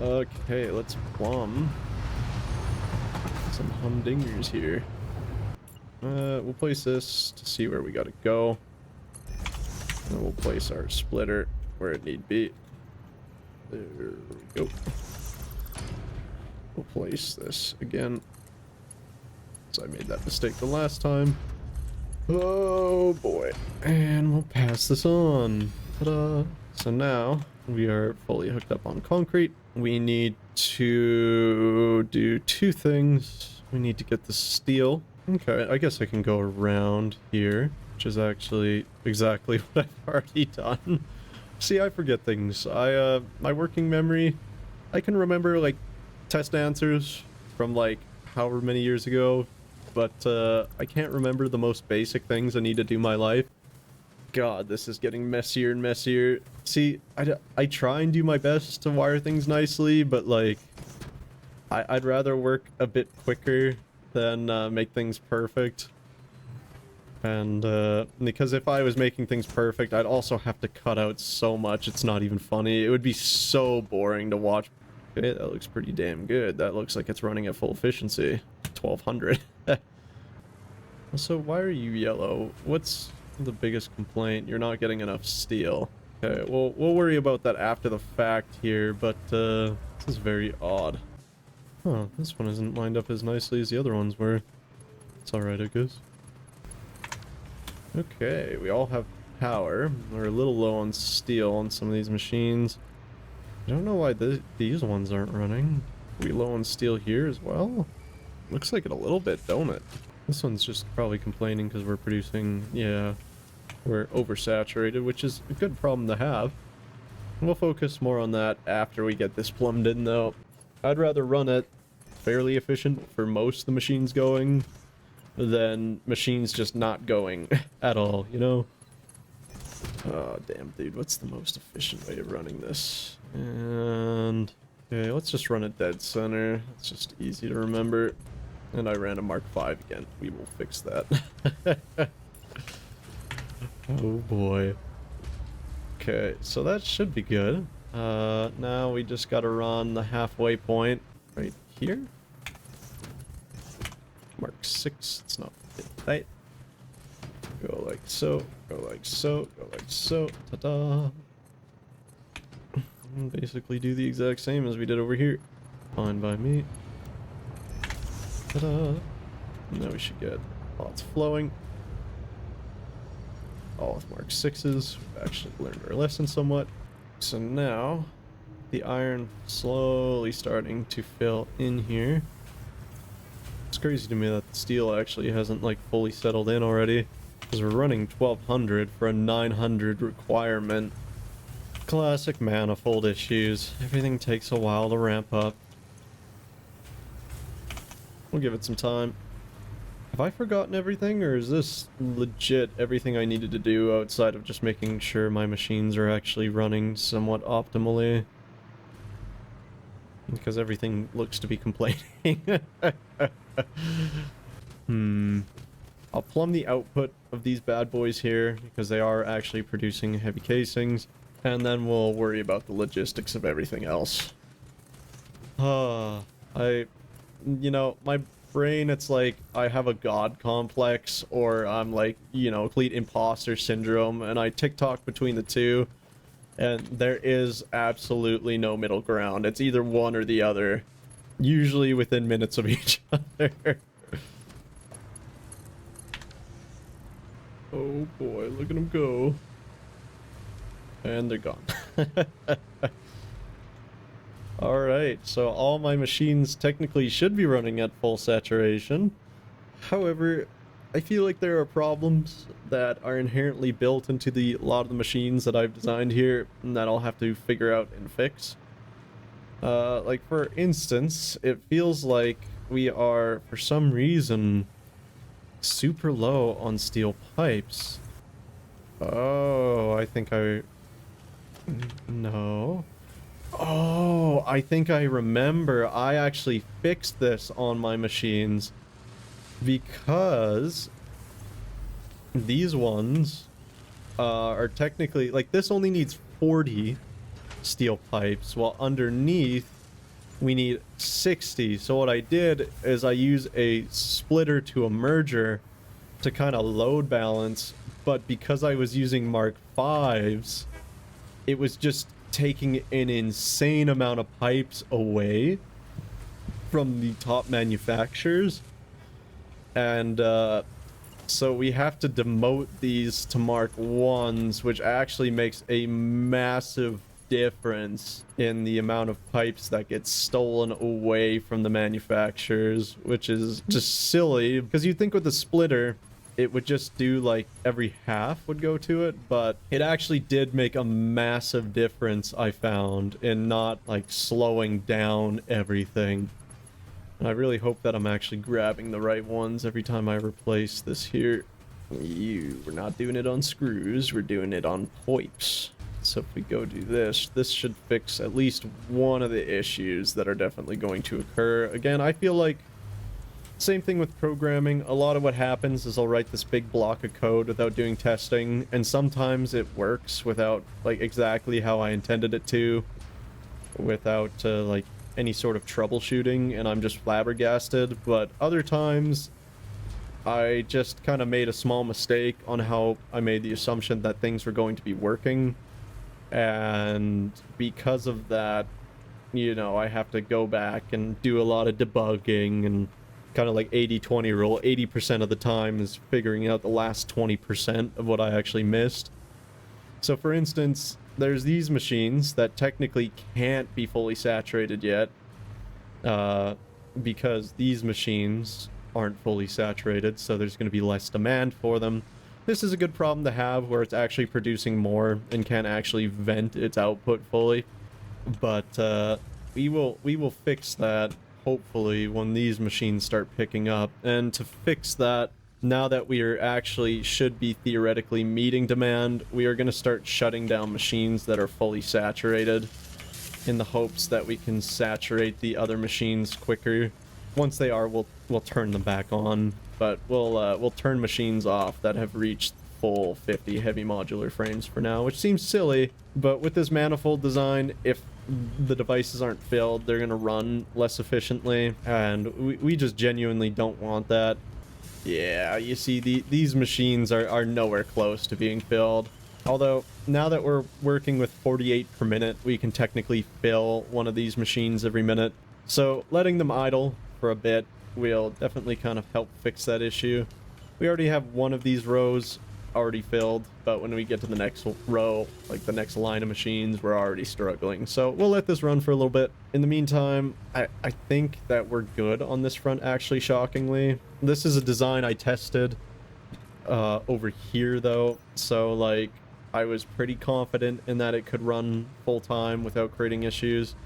Okay, let's plumb some humdingers here. We'll place this to see where we gotta go. And we'll place our splitter where it need be. There we go. We'll place this again. So I made that mistake the last time. Oh boy. And we'll pass this on. Ta-da. So now we are fully hooked up on concrete. We need to do two things. We need to get the steel. Okay, I guess I can go around here, which is actually exactly what I've already done. See, I forget things. My working memory, I can remember, like, test answers from, like, however many years ago, but, I can't remember the most basic things I need to do my life. God, this is getting messier and messier. See, I try and do my best to wire things nicely, but, like, I'd rather work a bit quicker than, make things perfect. And, because if I was making things perfect, I'd also have to cut out so much, it's not even funny. It would be so boring to watch. Okay, that looks pretty damn good. That looks like it's running at full efficiency. 1200. So why are you yellow? What's the biggest complaint? You're not getting enough steel. Okay, well, we'll worry about that after the fact here, but, this is very odd. Huh, this one isn't lined up as nicely as the other ones were. It's alright, I guess. Okay, we all have power. We're a little low on steel on some of these machines. I don't know why these ones aren't running. Are we low on steel here as well? Looks like it a little bit, don't it? This one's just probably complaining because we're producing, yeah, we're oversaturated, which is a good problem to have. We'll focus more on that after we get this plumbed in, though. I'd rather run it fairly efficient for most of the machines going than machines just not going at all, you know? Oh, damn, dude, what's the most efficient way of running this? And okay, let's just run it dead center. It's just easy to remember. And I ran a Mark V again. We will fix that. Oh boy. Okay, so that should be good. Now we just gotta run the halfway point right here. Mark 6, it's not right. Go like so, go like so, go like so, ta-da. Basically do the exact same as we did over here. Fine by me. Ta-da. Now we should get lots flowing. All with Mark 6s. We've actually learned our lesson somewhat. So now, the iron slowly starting to fill in here. It's crazy to me that the steel actually hasn't, like, fully settled in already. Because we're running 1200 for a 900 requirement. Classic manifold issues. Everything takes a while to ramp up. We'll give it some time. Have I forgotten everything, or is this legit everything I needed to do outside of just making sure my machines are actually running somewhat optimally? Because everything looks to be complaining. I'll plumb the output of these bad boys here, because they are actually producing heavy casings, and then we'll worry about the logistics of everything else. You know, my brain, it's like I have a god complex, or I'm like, you know, complete imposter syndrome, and I TikTok between the two, and there is absolutely no middle ground. It's either one or the other, usually within minutes of each other. Oh boy, look at them go. And they're gone. Alright, so all my machines technically should be running at full saturation. However, I feel like there are problems that are inherently built into a lot of the machines that I've designed here and that I'll have to figure out and fix. Like, for instance, it feels like we are, for some reason, super low on steel pipes. Oh, I think no. Oh, I think I remember. I actually fixed this on my machines because these ones are technically, like, this only needs 40 steel pipes, while underneath we need 60. So what I did is I use a splitter to a merger to kind of load balance, but because I was using Mark V's, it was just taking an insane amount of pipes away from the top manufacturers. And so we have to demote these to Mark 1s, which actually makes a massive difference in the amount of pipes that get stolen away from the manufacturers, which is just silly, because you'd think with the splitter it would just do like every half would go to it, but it actually did make a massive difference, I found, in not like slowing down everything. And I really hope that I'm actually grabbing the right ones every time I replace this here. We're not doing it on screws, we're doing it on pipes. So if we go do this, this should fix at least one of the issues that are definitely going to occur. Again, I feel like same thing with programming. A lot of what happens is I'll write this big block of code without doing testing, and sometimes it works without like exactly how I intended it to, without like any sort of troubleshooting, and I'm just flabbergasted. But other times I just kind of made a small mistake on how I made the assumption that things were going to be working, and because of that, you know, I have to go back and do a lot of debugging and kind of like 80-20 rule. 80% of the time is figuring out the last 20% of what I actually missed. So for instance, there's these machines that technically can't be fully saturated yet, because these machines aren't fully saturated, so there's going to be less demand for them. This is a good problem to have, where it's actually producing more and can actually vent its output fully. But we will fix that, hopefully, when these machines start picking up. And to fix that, now that we are actually should be theoretically meeting demand, we are going to start shutting down machines that are fully saturated, in the hopes that we can saturate the other machines quicker. Once they are, we'll turn them back on, but we'll turn machines off that have reached full 50 heavy modular frames for now, which seems silly, but with this manifold design, if the devices aren't filled, they're gonna run less efficiently, and we just genuinely don't want that. Yeah, you see, these machines are nowhere close to being filled. Although, now that we're working with 48 per minute, we can technically fill one of these machines every minute. So, letting them idle for a bit will definitely kind of help fix that issue. We already have one of these rows already filled, but when we get to the next row, like the next line of machines, we're already struggling. So we'll let this run for a little bit. In the meantime, I think that we're good on this front, actually, shockingly. This is a design I tested over here, though, so like I was pretty confident in that it could run full-time without creating issues.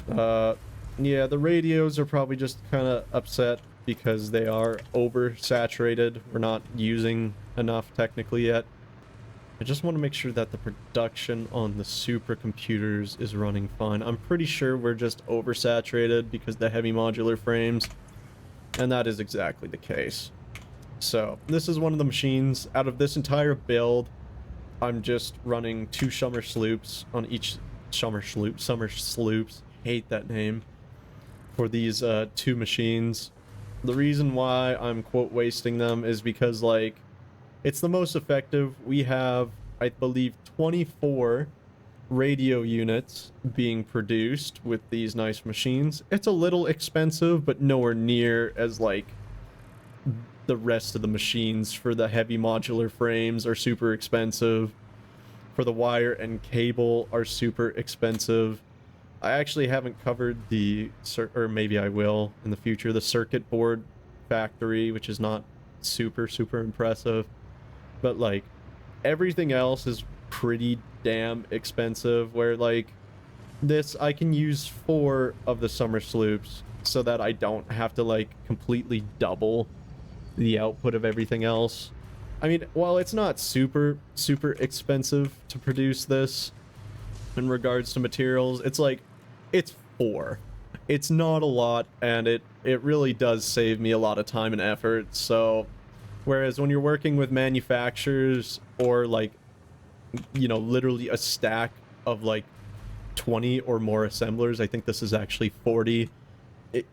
Yeah, the radios are probably just kind of upset because they are oversaturated. We're not using enough technically yet. I just want to make sure that the production on the supercomputers is running fine. I'm pretty sure we're just oversaturated because the heavy modular frames, and that is exactly the case. So this is one of the machines. Out of this entire build, I'm just running 2 summer sloops on each summer sloops, hate that name, for these 2 machines. The reason why I'm quote wasting them is because, like, it's the most effective. We have, I believe, 24 radio units being produced with these nice machines. It's a little expensive, but nowhere near as, like, the rest of the machines for the heavy modular frames are super expensive. For the wire and cable are super expensive. I actually haven't covered the, or maybe I will in the future, the circuit board factory, which is not super impressive. But, like, everything else is pretty damn expensive, where, like, this, I can use 4 of the summer sloops so that I don't have to, like, completely double the output of everything else. I mean, while it's not super expensive to produce this in regards to materials, it's like, it's 4. It's not a lot, and it really does save me a lot of time and effort. So whereas when you're working with manufacturers, or, like, you know, literally a stack of, like, 20 or more assemblers. I think this is actually 40.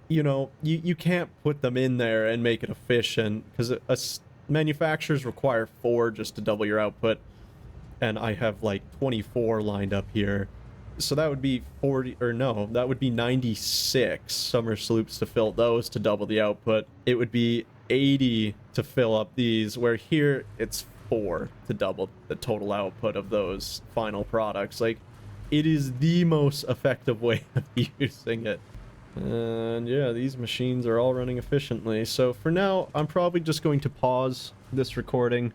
You know, you can't put them in there and make it efficient, because manufacturers require 4 just to double your output, and I have like 24 lined up here. So that would be 40, or no, that would be 96 summer sloops to fill those to double the output. It would be 80 to fill up these, where here it's 4 to double the total output of those final products. Like, it is the most effective way of using it. And yeah, these machines are all running efficiently. So for now, I'm probably just going to pause this recording.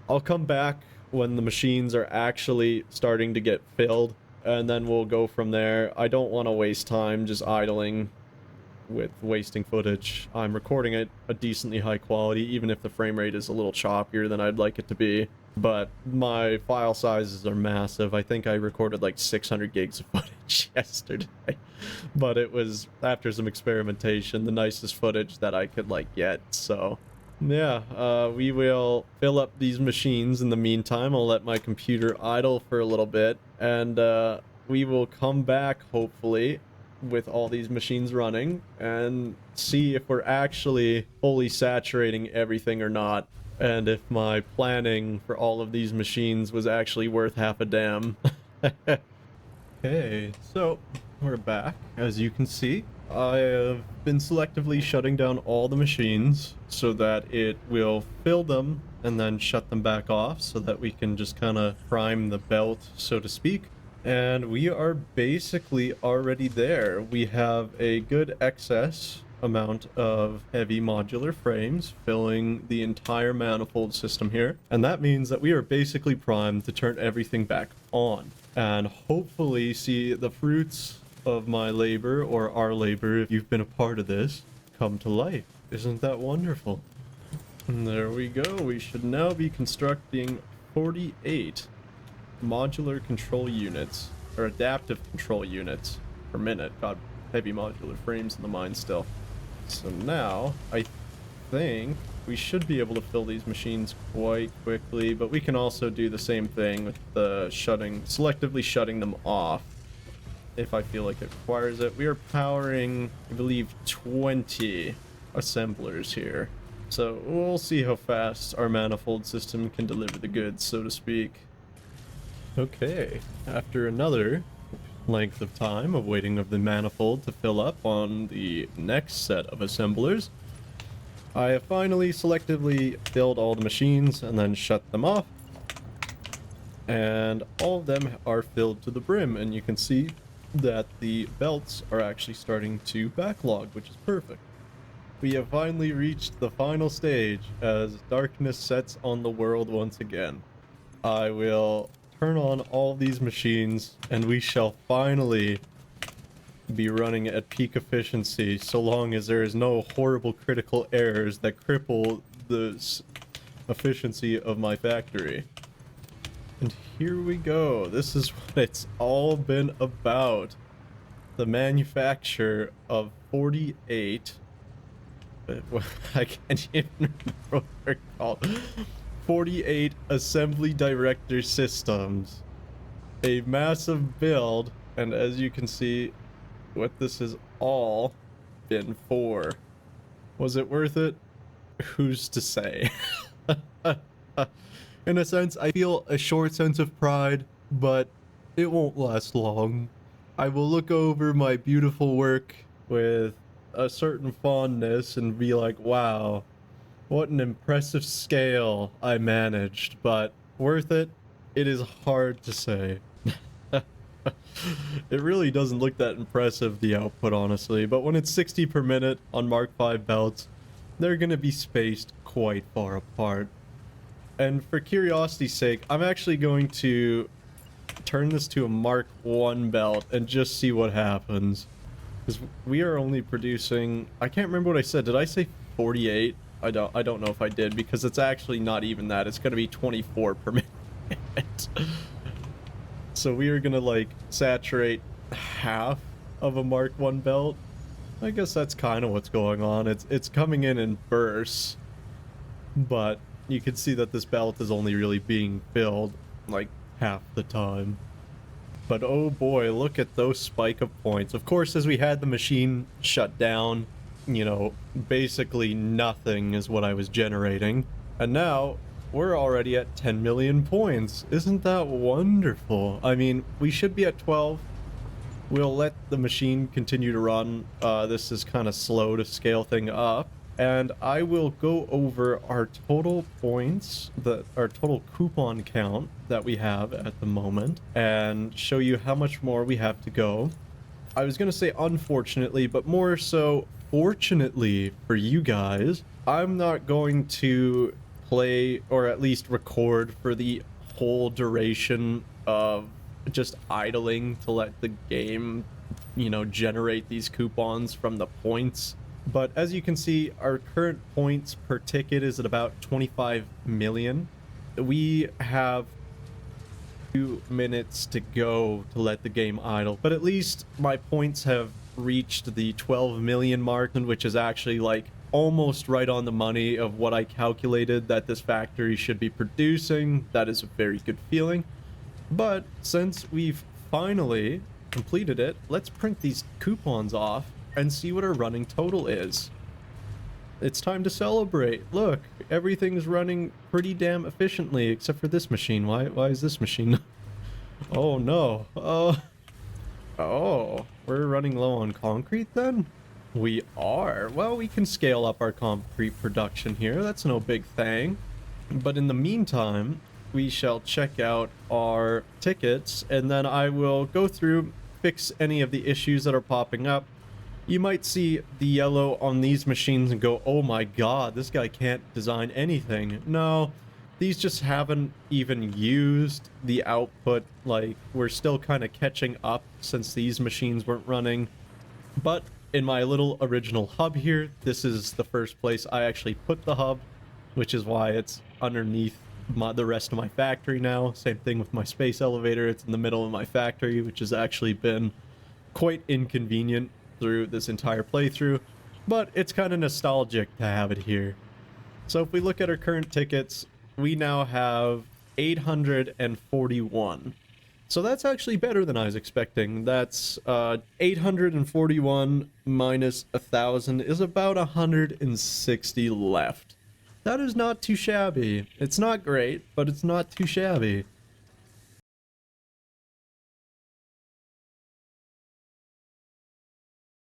I'll come back when the machines are actually starting to get filled, and then we'll go from there. I don't want to waste time just idling with wasting footage. I'm recording at a decently high quality, even if the frame rate is a little choppier than I'd like it to be. But my file sizes are massive. I think I recorded like 600 gigs of footage yesterday. But it was, after some experimentation, the nicest footage that I could like get. So yeah, we will fill up these machines. In the meantime, I'll let my computer idle for a little bit, and we will come back hopefully with all these machines running and see if we're actually fully saturating everything or not, and if my planning for all of these machines was actually worth half a damn. Okay, so we're back. As you can see, I have been selectively shutting down all the machines so that it will fill them and then shut them back off, so that we can just kind of prime the belt, so to speak. And we are basically already there. We have a good excess amount of heavy modular frames filling the entire manifold system here, and that means that we are basically primed to turn everything back on and hopefully see the fruits of my labor, or our labor if you've been a part of this, come to life. Isn't that wonderful? And there we go. We should now be constructing 48 modular control units, or adaptive control units per minute. God, heavy modular frames in the mine still. So now I think we should be able to fill these machines quite quickly, but we can also do the same thing with the selectively shutting them off if I feel like it requires it. We are powering, I believe, 20 assemblers here, so we'll see how fast our manifold system can deliver the goods, so to speak. Okay, after another length of time of waiting of the manifold to fill up on the next set of assemblers, I have finally selectively filled all the machines and then shut them off, and all of them are filled to the brim, and you can see that the belts are actually starting to backlog, which is perfect. We have finally reached the final stage as darkness sets on the world once again. I will turn on all these machines and we shall finally be running at peak efficiency, so long as there is no horrible critical errors that cripple the efficiency of my factory. And here we go. This is what it's all been about. The manufacture of 48... I can't even remember what they're called. 48 assembly director systems. A massive build, and as you can see, what this has all been for. Was it worth it? Who's to say? In a sense, I feel a short sense of pride, but it won't last long. I will look over my beautiful work with a certain fondness and be like, wow, what an impressive scale I managed, but worth it? It is hard to say. It really doesn't look that impressive, the output, honestly, but when it's 60 per minute on Mark V belts, they're gonna be spaced quite far apart. And for curiosity's sake, I'm actually going to turn this to a Mark I belt and just see what happens. Because we are only producing... I can't remember what I said. Did I say 48? I don't know if I did, because it's actually not even that. It's going to be 24 per minute. So we are going to, like, saturate half of a Mark I belt. I guess that's kind of what's going on. It's coming in bursts. But you can see that this belt is only really being filled, like, half the time. But oh boy, look at those spike of points. Of course, as we had the machine shut down, you know, basically nothing is what I was generating. And now we're already at 10 million points. Isn't that wonderful? I mean, we should be at 12. We'll let the machine continue to run. This is kind of slow to scale thing up. And I will go over our total points, our total coupon count that we have at the moment, and show you how much more we have to go. I was going to say unfortunately, but more so fortunately for you guys, I'm not going to play, or at least record, for the whole duration of just idling to let the game, you know, generate these coupons from the points. But as you can see, our current points per ticket is at about 25 million. We have 2 minutes to go to let the game idle, but at least my points have reached the 12 million mark, which is actually like almost right on the money of what I calculated that this factory should be producing. That is a very good feeling. But since we've finally completed it, let's print these coupons off and see what our running total is. It's time to celebrate. Look, everything's running pretty damn efficiently, except for this machine. Why is this machine? Oh no. Oh, we're running low on concrete then? We are. Well, we can scale up our concrete production here. That's no big thing. But in the meantime, we shall check out our tickets, and then I will go through, fix any of the issues that are popping up. You might see the yellow on these machines and go, oh my god, this guy can't design anything. No, these just haven't even used the output. Like, we're still kind of catching up since these machines weren't running. But in my little original hub here, this is the first place I actually put the hub, which is why it's underneath the rest of my factory now. Same thing with my space elevator. It's in the middle of my factory, which has actually been quite inconvenient through this entire playthrough, but it's kind of nostalgic to have it here. So if we look at our current tickets, we now have 841. So that's actually better than I was expecting. That's 841 minus 1,000 is about 160 left. That is not too shabby. It's not great, but it's not too shabby.